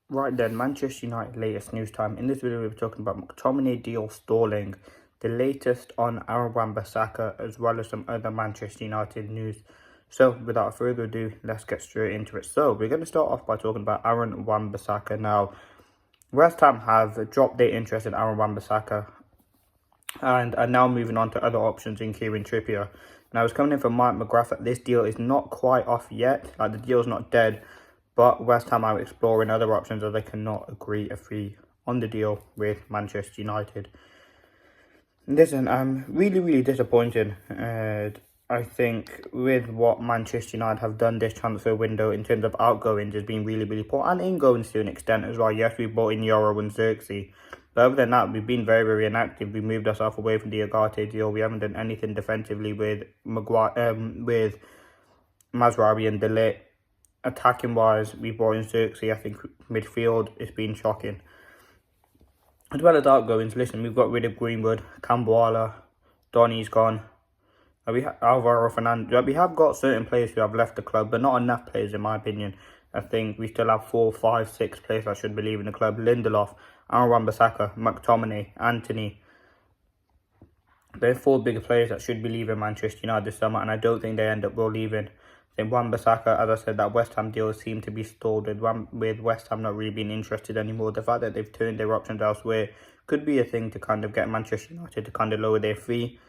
Right then, Manchester United latest news time. In this video, we'll be talking about Mctominay deal stalling, the latest on WAN BISSAKA, as well as some other Manchester United news. So, without further ado, let's get straight into it. So, we're going to start off by talking about WAN BISSAKA. Now, West Ham have dropped their interest in WAN BISSAKA and are now moving on to other options in Kieran Trippier. Now, it's coming in from Mike McGrath that this deal is not quite off yet. Like, the deal's not dead. But West Ham are exploring other options as they cannot agree a fee on the deal with Manchester United. Listen, I'm really disappointed. I think with what Manchester United have done this transfer window in terms of outgoings has been really poor, and ingoings to an extent as well. Yes, we bought in Euro and Xerxes, but other than that, we've been very inactive. We moved ourselves away from the Agate deal. We haven't done anything defensively with with Mazraoui and De Ligt. Attacking wise, we brought in Xerxes. I think midfield it's been shocking. As well as outgoings, listen, we've got rid of Greenwood, Camboala, Donny's gone. We have Alvaro Fernandez. We have got certain players who have left the club, but not enough players in my opinion. I think we still have 4, 5, 6 players that should be leaving the club. Lindelof, WAN BISSAKA, Mctominay, Anthony. They're 4 bigger players that should be leaving Manchester United this summer, and I don't think they end up well leaving. WAN BISSAKA, as I said, that West Ham deal seemed to be stalled with West Ham not really being interested anymore. The fact that they've turned their options elsewhere could be a thing to kind of get Manchester United to kind of lower their fee,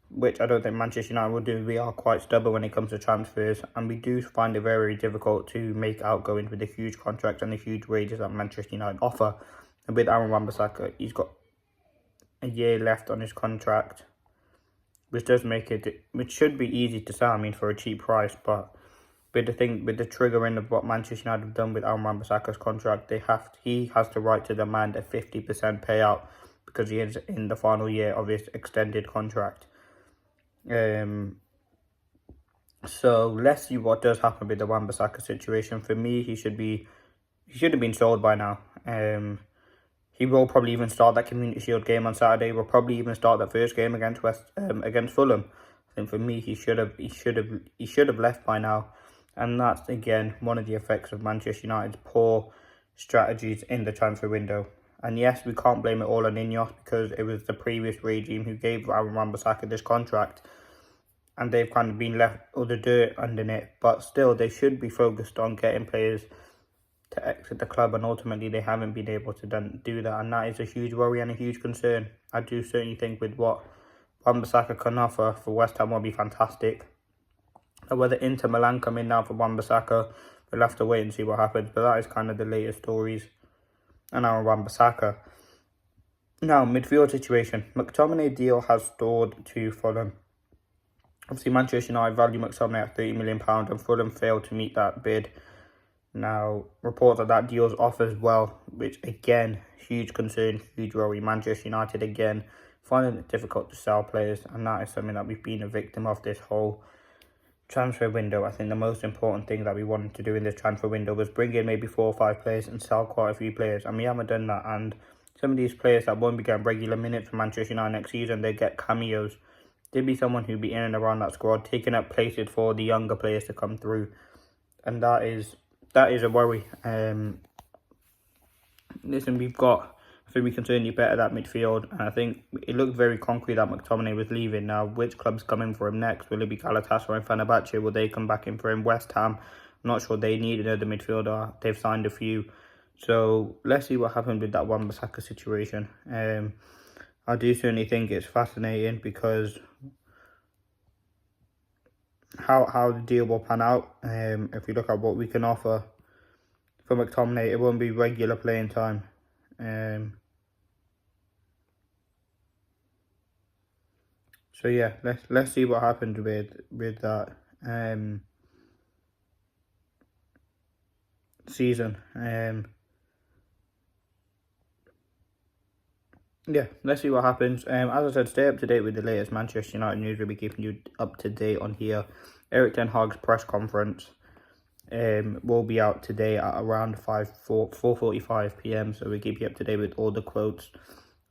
which I don't think Manchester United will do. We are quite stubborn when it comes to transfers, and we do find it very difficult to make outgoings with the huge contracts and the huge wages that Manchester United offer. And with WAN BISSAKA, he's got a year left on his contract, which does make it, which should be easy to sell, I mean, for a cheap price. But with the triggering of what Manchester United have done with WAN BISSAKA's contract, he has the right to demand a 50% payout because he is in the final year of his extended contract. So let's see what does happen with the WAN BISSAKA situation. For me, he should have been sold by now. He will probably even start that Community Shield game on Saturday. Will probably even start that first game against against Fulham. I think for me, he should have left by now, and that's again one of the effects of Manchester United's poor strategies in the transfer window. And yes, we can't blame it all on Ineos because it was the previous regime who gave WAN BISSAKA this contract, and they've kind of been left all the dirt underneath. But still, they should be focused on getting players to exit the club, and ultimately they haven't been able to do that, and that is a huge worry and a huge concern. I do certainly think with what WAN BISSAKA can offer for West Ham will be fantastic. And whether Inter Milan come in now for WAN BISSAKA, we'll have to wait and see what happens, but that is kind of the latest stories and our WAN BISSAKA. Now, midfield situation. Mctominay deal has stalled to Fulham. Obviously, Manchester United value Mctominay at £30 million, and Fulham failed to meet that bid. Now, reports that deal's off as well, which again, huge concern, huge worry. Manchester United again finding it difficult to sell players, and that is something that we've been a victim of this whole transfer window. I think the most important thing that we wanted to do in this transfer window was bring in maybe 4 or 5 players and sell quite a few players, and we haven't done that. And some of these players that won't be getting regular minutes for Manchester United next season, they get cameos. There'd be someone who'd be in and around that squad, taking up places for the younger players to come through, and that is a worry. Listen, I think we can certainly better that midfield, and I think it looked very concrete that Mctominay was leaving. Now, which club's coming for him next? Will it be Galatasaray and Fenerbahce? Will they come back in for him? West Ham, I'm not sure. They need another midfielder. They've signed a few. So let's see what happens with that WAN BISSAKA situation. I do certainly think it's fascinating because how the deal will pan out. If we look at what we can offer for Mctominay, it won't be regular playing time. So yeah, let's see what happens with that season. Yeah, let's see what happens. As I said, stay up to date with the latest Manchester United news. We'll be keeping you up to date on here. Erik ten Hag's press conference will be out today at around 4:45 p.m. So we'll keep you up to date with all the quotes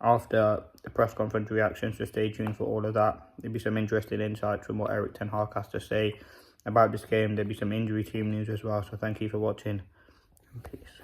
after the press conference reactions. So stay tuned for all of that. There'll be some interesting insights from what Erik ten Hag has to say about this game. There'll be some injury team news as well. So thank you for watching. Peace.